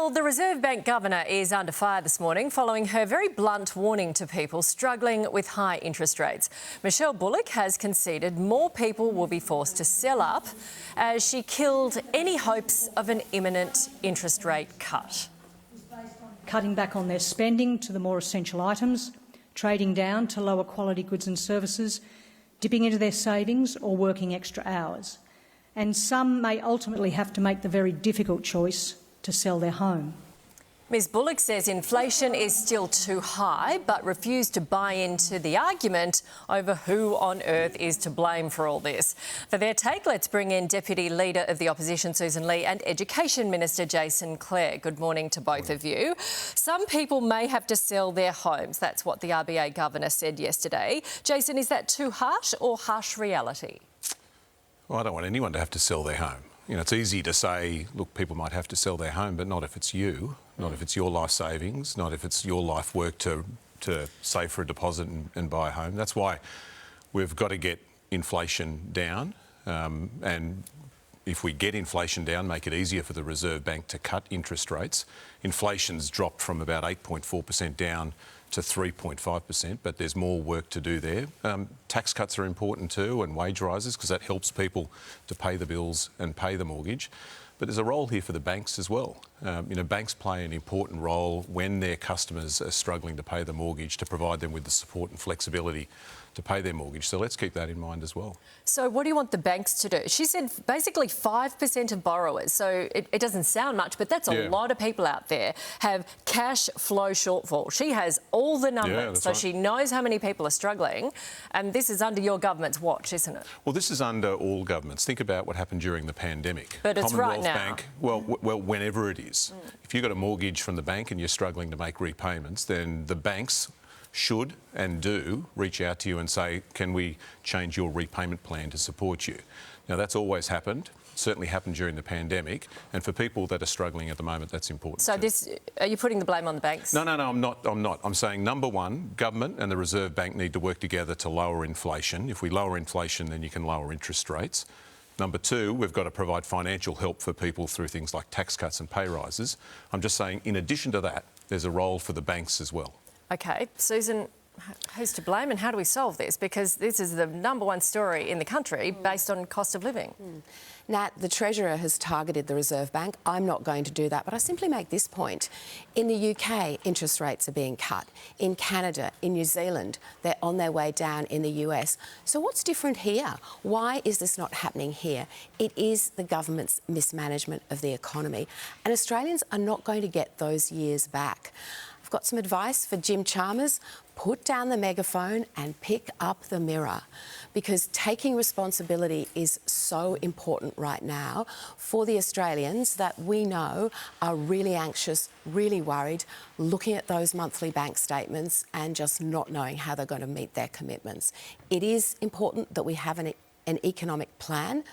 Well, the Reserve Bank Governor is under fire this morning following her very blunt warning to people struggling with high interest rates. Michelle Bullock has conceded more people will be forced to sell up as she killed any hopes of an imminent interest rate cut. Cutting back on their spending to the more essential items, trading down to lower quality goods and services, dipping into their savings or working extra hours. And some may ultimately have to make the very difficult choice to sell their home. Ms Bullock says inflation is still too high, but refused to buy into the argument over who on earth is to blame for all this. For their take, let's bring in Deputy Leader of the Opposition, Susan Lee, and Education Minister Jason Clare. Good morning to both of you. Some people may have to sell their homes. That's what the RBA Governor said yesterday. Jason, is that too harsh or harsh reality? Well, I don't want anyone to have to sell their home. You know, it's easy to say, look, people might have to sell their home, but not if it's you, not if it's your life savings, not if it's your life work to save for a deposit and buy a home. That's why we've got to get inflation down, and if we get inflation down, make it easier for the Reserve Bank to cut interest rates. Inflation's dropped from about 8.4% down to 3.5%, but there's more work to do there. Tax cuts are important too, and wage rises, because that helps people to pay the bills and pay the mortgage. But there's a role here for the banks as well. Banks play an important role when their customers are struggling to pay the mortgage, to provide them with the support and flexibility to pay their mortgage. So let's keep that in mind as well. So what do you want the banks to do? She said basically 5% of borrowers, so it doesn't sound much, but that's a lot of people out there, have cash flow shortfall. She has all the numbers, so she knows how many people are struggling, and this is under your government's watch, isn't it? Well, this is under all governments. Think about what happened during the pandemic. But it's right now. Bank, well, whenever it is. If you've got a mortgage from the bank and you're struggling to make repayments, then the banks should and do reach out to you and say, can we change your repayment plan to support you? Now, that's always happened. Certainly happened during the pandemic, and for people that are struggling at the moment, that's important. So are you putting the blame on the banks? No, I'm not. I'm saying, number one, government and the Reserve Bank need to work together to lower inflation. If we lower inflation, then you can lower interest rates. Number two, we've got to provide financial help for people through things like tax cuts and pay rises. I'm just saying, in addition to that, there's a role for the banks as well. OK, Susan, who's to blame and how do we solve this? Because this is the number one story in the country based on cost of living. Nat, the Treasurer has targeted the Reserve Bank. I'm not going to do that, but I simply make this point. In the UK, interest rates are being cut. In Canada, in New Zealand, they're on their way down in the US. So what's different here? Why is this not happening here? It is the government's mismanagement of the economy, and Australians are not going to get those years back. I've got some advice for Jim Chalmers. Put down the megaphone and pick up the mirror, because taking responsibility is so important right now for the Australians that we know are really anxious, really worried, looking at those monthly bank statements and just not knowing how they're going to meet their commitments. It is important that we have an economic plan,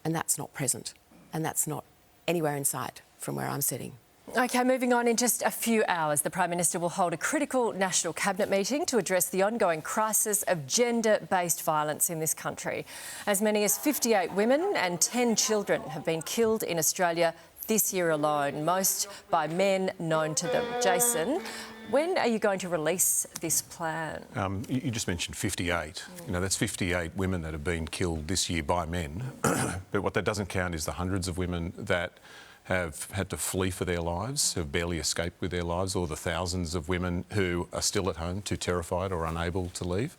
and that's not present, and that's not anywhere in sight from where I'm sitting. OK, moving on, in just a few hours, the Prime Minister will hold a critical National Cabinet meeting to address the ongoing crisis of gender-based violence in this country. As many as 58 women and 10 children have been killed in Australia this year alone, most by men known to them. Jason, when are you going to release this plan? You just mentioned 58. That's 58 women that have been killed this year by men. But what that doesn't count is the hundreds of women that have had to flee for their lives, have barely escaped with their lives, or the thousands of women who are still at home, too terrified or unable to leave.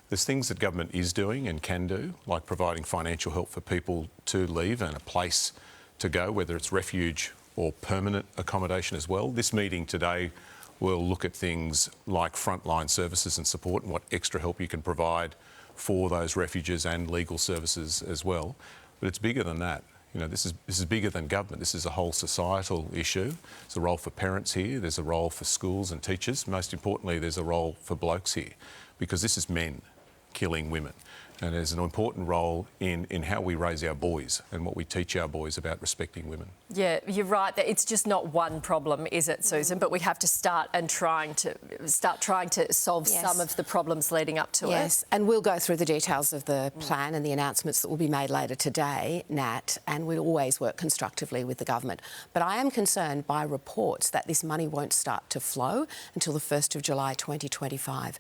There's things that government is doing and can do, like providing financial help for people to leave and a place to go, whether it's refuge or permanent accommodation as well. This meeting today will look at things like frontline services and support and what extra help you can provide for those refuges and legal services as well. But it's bigger than that. This is bigger than government. This is a whole societal issue. There's a role for parents here. There's a role for schools and teachers. Most importantly, there's a role for blokes here, because this is men killing women. And there's an important role in how we raise our boys and what we teach our boys about respecting women. Yeah, you're right. That it's just not one problem, is it, Susan? But we have to start trying to solve Yes. some of the problems leading up to it. Yes, and we'll go through the details of the plan and the announcements that will be made later today, Nat, and we always work constructively with the government. But I am concerned by reports that this money won't start to flow until the 1st of July 2025.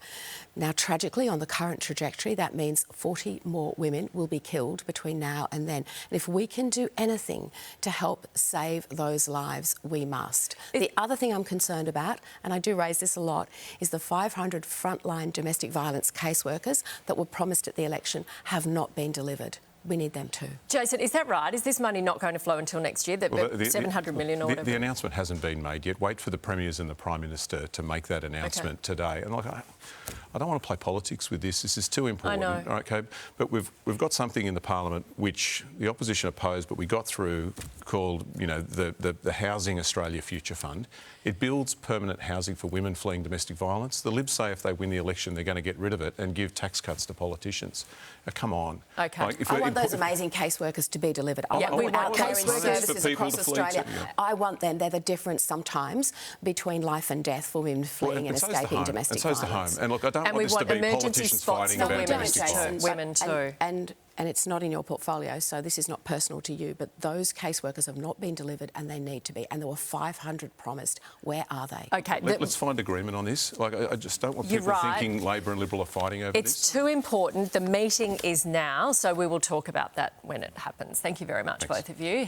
Now, tragically, on the current trajectory, that means 40 more women will be killed between now and then. And if we can do anything to help save those lives, we must. The other thing I'm concerned about, and I do raise this a lot, is the 500 frontline domestic violence caseworkers that were promised at the election have not been delivered. We need them too. Jason, is that right? Is this money not going to flow until next year? That Well, 700 million or whatever? The announcement hasn't been made yet. Wait for the Premiers and the Prime Minister to make that announcement today. And I don't want to play politics with this. This is too important. I know. Okay, but we've got something in the Parliament which the opposition opposed, but we got through, called the Housing Australia Future Fund. It builds permanent housing for women fleeing domestic violence. The Libs say if they win the election, they're going to get rid of it and give tax cuts to politicians. Come on. Okay. I want those amazing caseworkers to be delivered. I Yeah, want we want caring caseworkers services for people across to flee Australia. to, yeah. I want them. They're the difference sometimes between life and death for women fleeing and escaping domestic violence. And so's the home. And look, I don't And want we this to want be emergency politicians spots fighting for about women, domestic Jason. violence. Women too. And it's not in your portfolio, so this is not personal to you, but those caseworkers have not been delivered and they need to be. And there were 500 promised. Where are they? Okay. Let's find agreement on this. I just don't want You're people right. thinking Labor and Liberal are fighting over this. It's too important. The meeting is now, so we will talk about that when it happens. Thank you very much, Thanks. both of you.